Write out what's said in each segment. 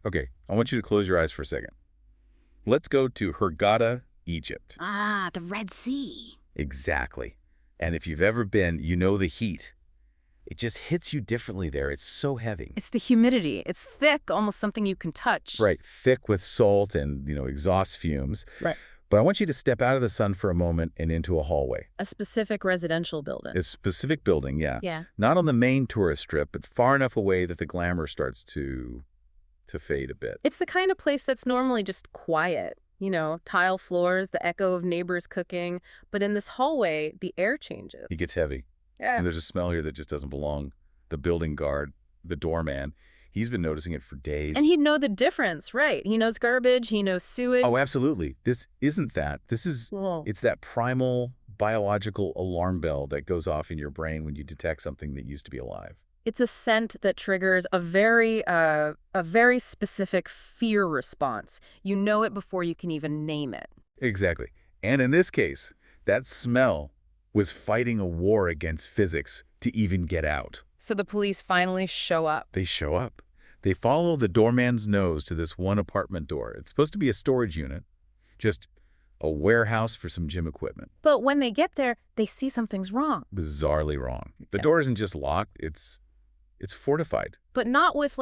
Okay, I want you to close your eyes for a second. Let's go to Hurghada, Egypt. Ah, the Red Sea. Exactly. And if you've ever been, you know the heat. It just hits you differently there. It's so heavy. It's the humidity. It's thick, almost something you can touch. Right, thick with salt and, exhaust fumes. Right. But I want you to step out of the sun for a moment and into a hallway. A specific residential building. A specific building, yeah. Yeah. Not on the main tourist strip, but far enough away that the glamour starts to fade a bit. It's the kind of place that's normally just quiet. Tile floors, the echo of neighbors cooking. But in this hallway, the air changes. It gets heavy. Yeah. And there's a smell here that just doesn't belong. The building guard, the doorman, he's been noticing it for days. And he'd know the difference, right? He knows garbage, he knows sewage. Oh, absolutely. This isn't that. It's that primal biological alarm bell that goes off in your brain when you detect something that used to be alive. It's a scent that triggers a very specific fear response. You know it before you can even name it. Exactly. And in this case, that smell was fighting a war against physics to even get out. So the police finally show up. They show up. They follow the doorman's nose to this one apartment door. It's supposed to be a storage unit, just a warehouse for some gym equipment. But when they get there, they see something's wrong. Bizarrely wrong. The door isn't just locked, it's fortified. But not with,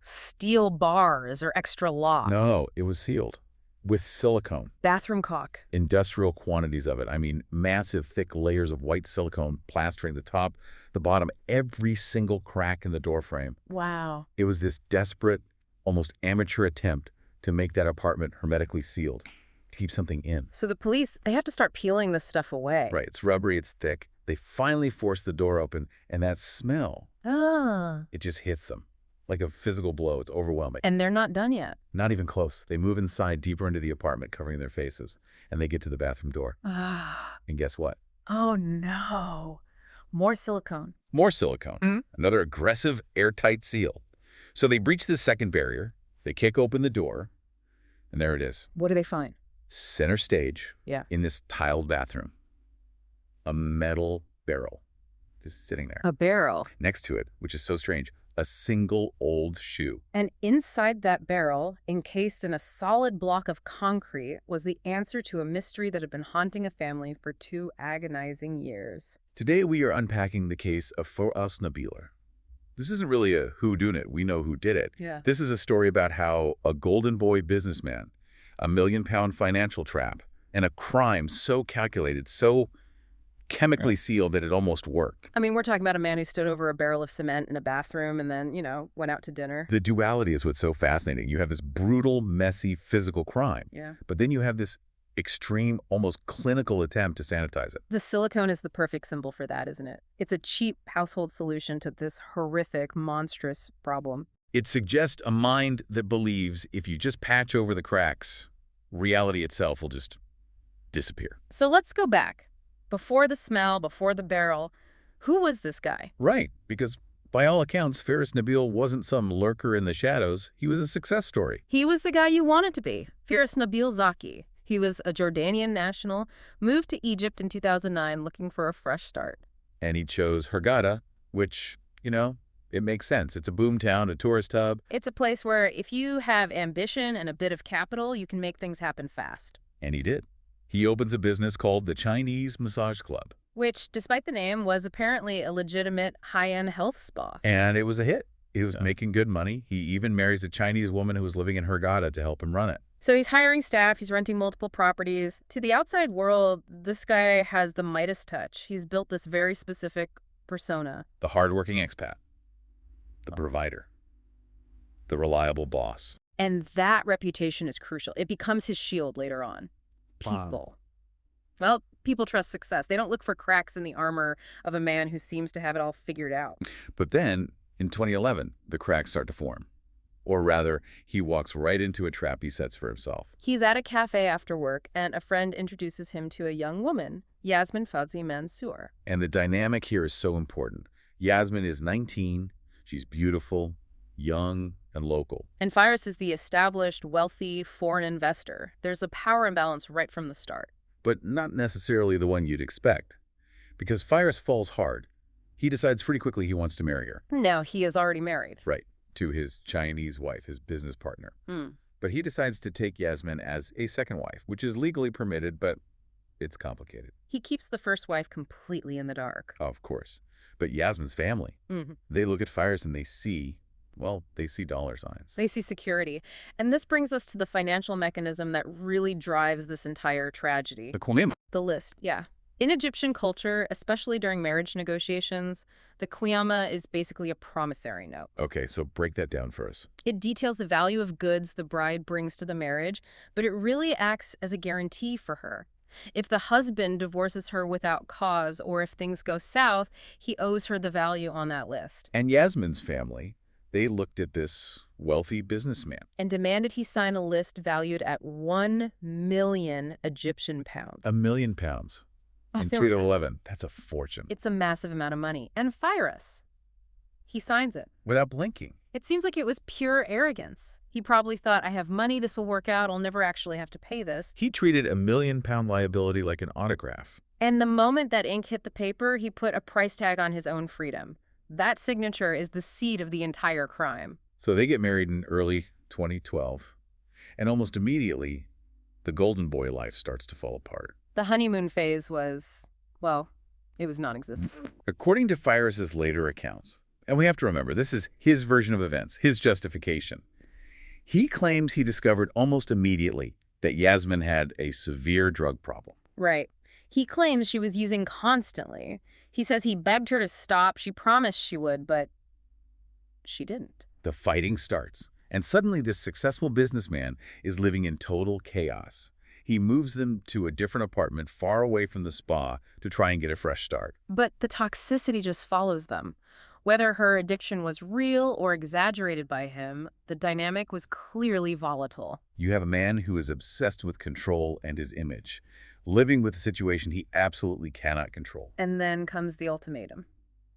steel bars or extra locks. No, it was sealed with silicone. Bathroom caulk. Industrial quantities of it. I mean, massive, thick layers of white silicone plastering the top, the bottom, every single crack in the door frame. Wow. It was this desperate, almost amateur attempt to make that apartment hermetically sealed, to keep something in. So the police, they have to start peeling this stuff away. Right. It's rubbery. It's thick. They finally force the door open, and that smell, it just hits them like a physical blow. It's overwhelming. And they're not done yet. Not even close. They move inside deeper into the apartment, covering their faces, and they get to the bathroom door. And guess what? Oh, no. More silicone. More silicone. Another aggressive, airtight seal. So they breach the second barrier. They kick open the door, and there it is. What do they find? Center stage, Yeah. in this tiled bathroom, a metal barrel just sitting there. A barrel. Next to it, which is so strange, a single old shoe. And inside that barrel, encased in a solid block of concrete, was the answer to a mystery that had been haunting a family for 2 agonizing years. Today we are unpacking the case of Firas Nabil. This isn't really a whodunit. We know who did it. Yeah. This is a story about how a golden boy businessman, a million-pound financial trap, and a crime so calculated, so chemically sealed that it almost worked. I mean, we're talking about a man who stood over a barrel of cement in a bathroom and then, went out to dinner. The duality is what's so fascinating. You have this brutal, messy, physical crime. Yeah. But then you have this extreme, almost clinical attempt to sanitize it. The silicone is the perfect symbol for that, isn't it? It's a cheap household solution to this horrific, monstrous problem. It suggests a mind that believes if you just patch over the cracks, reality itself will just disappear. So let's go back. Before the smell, before the barrel, who was this guy? Right, because by all accounts, Firas Nabil wasn't some lurker in the shadows. He was a success story. He was the guy you wanted to be, Firas Nabil Zaki. He was a Jordanian national, moved to Egypt in 2009 looking for a fresh start. And he chose Hurghada, which, it makes sense. It's a boomtown, a tourist hub. It's a place where if you have ambition and a bit of capital, you can make things happen fast. And he did. He opens a business called the Chinese Massage Club. Which, despite the name, was apparently a legitimate high-end health spa. And it was a hit. He was making good money. He even marries a Chinese woman who was living in Hurghada to help him run it. So he's hiring staff, he's renting multiple properties. To the outside world, this guy has the Midas touch. He's built this very specific persona. The hardworking expat. The provider. The reliable boss. And that reputation is crucial. It becomes his shield later on. People. Well, people trust success. They don't look for cracks in the armor of a man who seems to have it all figured out. But then, in 2011, the cracks start to form. Or rather, he walks right into a trap he sets for himself. He's at a cafe after work, and a friend introduces him to a young woman, Yasmin Fawzy Mansour. And the dynamic here is so important. Yasmin is 19. She's beautiful, young, and local. And Firas is the established, wealthy, foreign investor. There's a power imbalance right from the start. But not necessarily the one you'd expect. Because Firas falls hard. He decides pretty quickly he wants to marry her. Now, he is already married. Right. to his Chinese wife, his business partner. Hmm. But he decides to take Yasmin as a second wife, which is legally permitted, but it's complicated. He keeps the first wife completely in the dark. Of course. But Yasmin's family, they look at Firas and they see, well, they see dollar signs. They see security. And this brings us to the financial mechanism that really drives this entire tragedy. The qiyam. The list, yeah. In Egyptian culture, especially during marriage negotiations, the qiyama is basically a promissory note. Okay, so break that down for us. It details the value of goods the bride brings to the marriage, but it really acts as a guarantee for her. If the husband divorces her without cause, or if things go south, he owes her the value on that list. And Yasmin's family, they looked at this wealthy businessman. And demanded he sign a list valued at 1 million Egyptian pounds. £1 million. In 2011, that's a fortune. It's a massive amount of money. And Firas, he signs it. Without blinking. It seems like it was pure arrogance. He probably thought, I have money, this will work out, I'll never actually have to pay this. He treated a £1 million liability like an autograph. And the moment that ink hit the paper, he put a price tag on his own freedom. That signature is the seed of the entire crime. So they get married in early 2012, and almost immediately, the golden boy life starts to fall apart. The honeymoon phase was, well, it was non-existent. According to Firas's later accounts, and we have to remember, this is his version of events, his justification. He claims he discovered almost immediately that Yasmin had a severe drug problem. Right. He claims she was using constantly. He says he begged her to stop. She promised she would, but she didn't. The fighting starts, and suddenly this successful businessman is living in total chaos. He moves them to a different apartment far away from the spa to try and get a fresh start. But the toxicity just follows them. Whether her addiction was real or exaggerated by him, the dynamic was clearly volatile. You have a man who is obsessed with control and his image, living with a situation he absolutely cannot control. And then comes the ultimatum.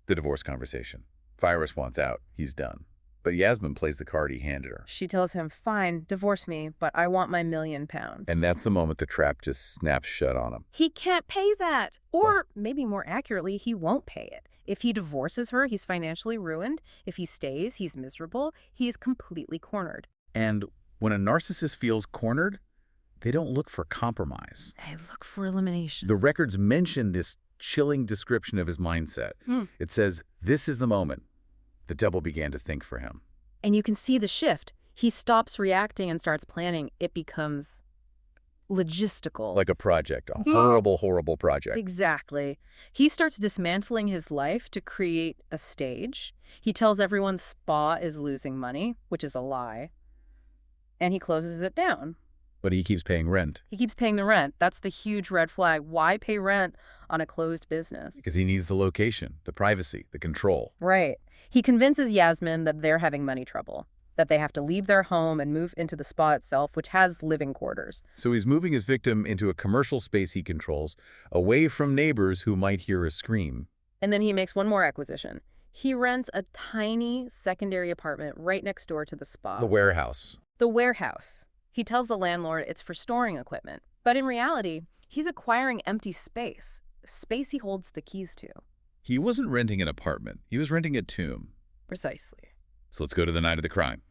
The divorce conversation. Firas wants out. He's done. But Yasmin plays the card he handed her. She tells him, fine, divorce me, but I want my £1 million. And that's the moment the trap just snaps shut on him. He can't pay that. Or maybe more accurately, he won't pay it. If he divorces her, he's financially ruined. If he stays, he's miserable. He is completely cornered. And when a narcissist feels cornered, they don't look for compromise. They look for elimination. The records mention this chilling description of his mindset. It says, this is the moment the devil began to think for him. And you can see the shift. He stops reacting and starts planning. It becomes logistical. Like a project, a horrible, horrible project. Exactly. He starts dismantling his life to create a stage. He tells everyone the spa is losing money, which is a lie. And he closes it down. But he keeps paying rent. He keeps paying the rent. That's the huge red flag. Why pay rent on a closed business? Because he needs the location, the privacy, the control. Right. He convinces Yasmin that they're having money trouble, that they have to leave their home and move into the spa itself, which has living quarters. So he's moving his victim into a commercial space he controls, away from neighbors who might hear a scream. And then he makes one more acquisition. He rents a tiny secondary apartment right next door to the spa. The warehouse. The warehouse. He tells the landlord it's for storing equipment. But in reality, he's acquiring empty space he holds the keys to. He wasn't renting an apartment. He was renting a tomb. Precisely. So let's go to the night of the crime.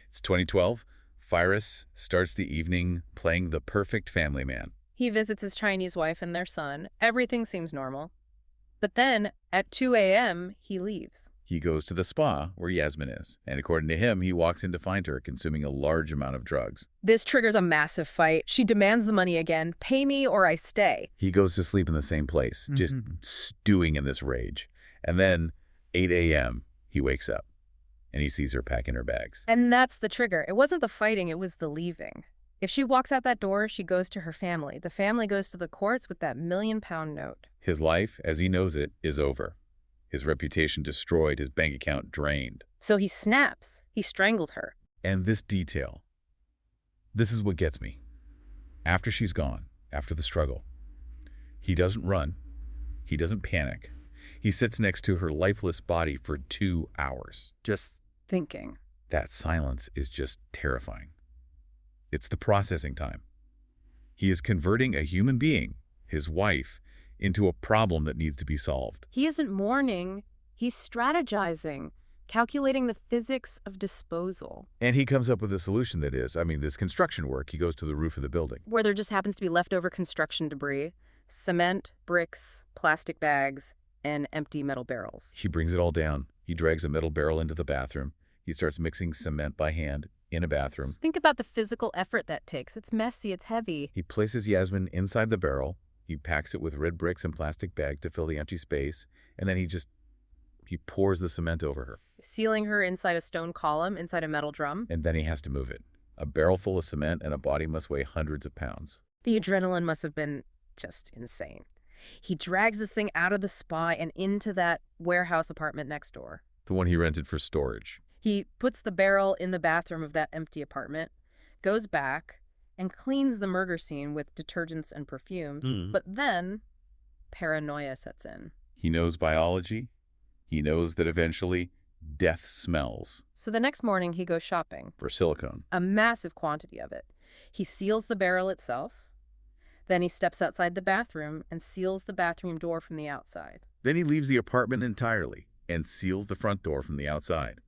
It's 2012. Firas starts the evening playing the perfect family man. He visits his Chinese wife and their son. Everything seems normal. But then, at 2 a.m., he leaves. He goes to the spa where Yasmin is, and according to him, he walks in to find her consuming a large amount of drugs. This triggers a massive fight. She demands the money again. Pay me or I stay. He goes to sleep in the same place, just stewing in this rage. And then, 8 a.m., he wakes up, and he sees her packing her bags. And that's the trigger. It wasn't the fighting, it was the leaving. If she walks out that door, she goes to her family. The family goes to the courts with that £1 million note. His life, as he knows it, is over. His reputation destroyed, his bank account drained. So he snaps. He strangled her. And this detail, this is what gets me. After she's gone, after the struggle, he doesn't run. He doesn't panic. He sits next to her lifeless body for 2 hours. Just thinking. That silence is just terrifying. It's the processing time. He is converting a human being, his wife, into a problem that needs to be solved. He isn't mourning. He's strategizing. calculating the physics of disposal, And he comes up with a solution that is, this construction work. He goes to the roof of the building. where there just happens to be leftover construction debris, cement, bricks, plastic bags, and empty metal barrels. He brings it all down. He drags a metal barrel into the bathroom. He starts mixing cement by hand in a bathroom. Think about the physical effort that takes. It's messy, it's heavy. He places Yasmin inside the barrel. He packs it with red bricks and plastic bag to fill the empty space. And then he pours the cement over her. Sealing her inside a stone column, inside a metal drum. And then he has to move it. A barrel full of cement and a body must weigh hundreds of pounds. The adrenaline must have been just insane. He drags this thing out of the spa and into that warehouse apartment next door. The one he rented for storage. He puts the barrel in the bathroom of that empty apartment, goes back, and cleans the murder scene with detergents and perfumes. But then, paranoia sets in. He knows biology. He knows that eventually death smells. So the next morning, he goes shopping. For silicone. A massive quantity of it. He seals the barrel itself. Then he steps outside the bathroom and seals the bathroom door from the outside. Then he leaves the apartment entirely and seals the front door from the outside.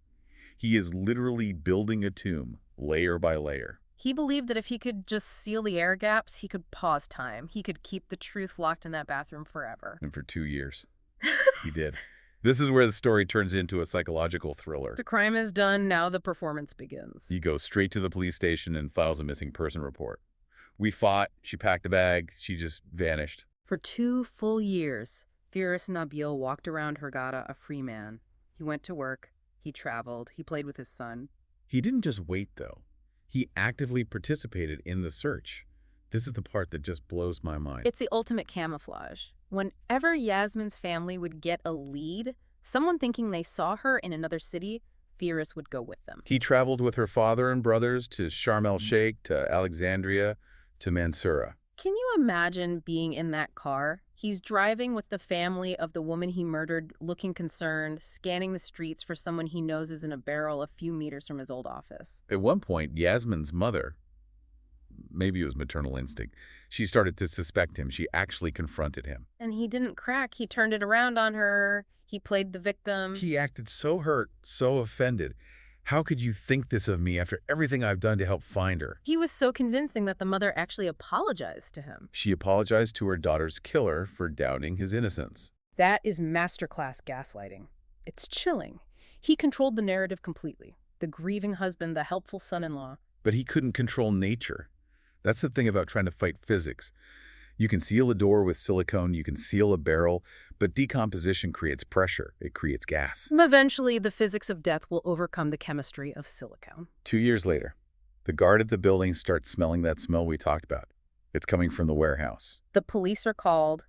He is literally building a tomb, layer by layer. He believed that if he could just seal the air gaps, he could pause time. He could keep the truth locked in that bathroom forever. And for 2 years, he did. This is where the story turns into a psychological thriller. The crime is done, now the performance begins. He goes straight to the police station and files a missing person report. We fought, she packed a bag, she just vanished. For 2 full years, Firas Nabil walked around Hurghada a free man. He went to work, he traveled, he played with his son. He didn't just wait, though. He actively participated in the search. This is the part that just blows my mind. It's the ultimate camouflage. Whenever Yasmin's family would get a lead, someone thinking they saw her in another city, Firas would go with them. He traveled with her father and brothers to Sharm el-Sheikh, to Alexandria, to Mansoura. Can you imagine being in that car? He's driving with the family of the woman he murdered, looking concerned, scanning the streets for someone he knows is in a barrel a few meters from his old office. At one point, Yasmin's mother, maybe it was maternal instinct, she started to suspect him. She actually confronted him. And he didn't crack. He turned it around on her. He played the victim. He acted so hurt, so offended. How could you think this of me after everything I've done to help find her? He was so convincing that the mother actually apologized to him. She apologized to her daughter's killer for doubting his innocence. That is masterclass gaslighting. It's chilling. He controlled the narrative completely. The grieving husband, the helpful son-in-law. But he couldn't control nature. That's the thing about trying to fight physics. You can seal a door with silicone, you can seal a barrel, but decomposition creates pressure. It creates gas. Eventually, the physics of death will overcome the chemistry of silicone. 2 years later, the guard at the building starts smelling that smell we talked about. It's coming from the warehouse. The police are called.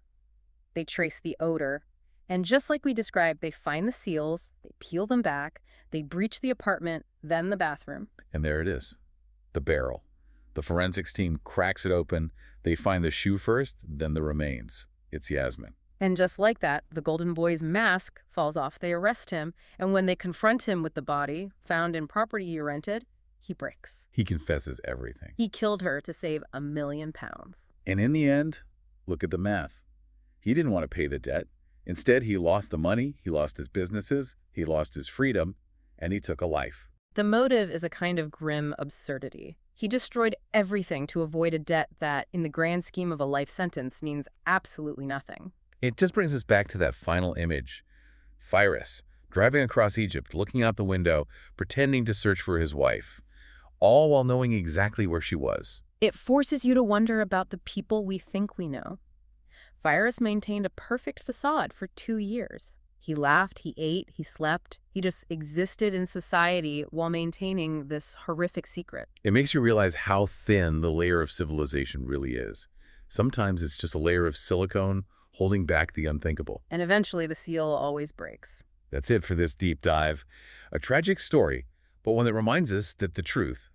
They trace the odor. And just like we described, they find the seals, they peel them back, they breach the apartment, then the bathroom. And there it is, the barrel. The forensics team cracks it open. They find the shoe first, then the remains. It's Yasmin. And just like that, the Golden Boy's mask falls off. They arrest him, and when they confront him with the body found in property he rented, he breaks. He confesses everything. He killed her to save £1 million. And in the end, look at the math. He didn't want to pay the debt. Instead, he lost the money, he lost his businesses, he lost his freedom, and he took a life. The motive is a kind of grim absurdity. He destroyed everything to avoid a debt that, in the grand scheme of a life sentence, means absolutely nothing. It just brings us back to that final image. Firas, driving across Egypt, looking out the window, pretending to search for his wife, all while knowing exactly where she was. It forces you to wonder about the people we think we know. Firas maintained a perfect facade for 2 years. He laughed, he ate, he slept. He just existed in society while maintaining this horrific secret. It makes you realize how thin the layer of civilization really is. Sometimes it's just a layer of silicone holding back the unthinkable. And eventually the seal always breaks. That's it for this deep dive. A tragic story, but one that reminds us that the truth,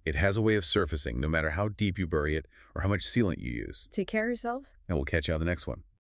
it has a way of surfacing no matter how deep you bury it or how much sealant you use. Take care of yourselves. And we'll catch you on the next one.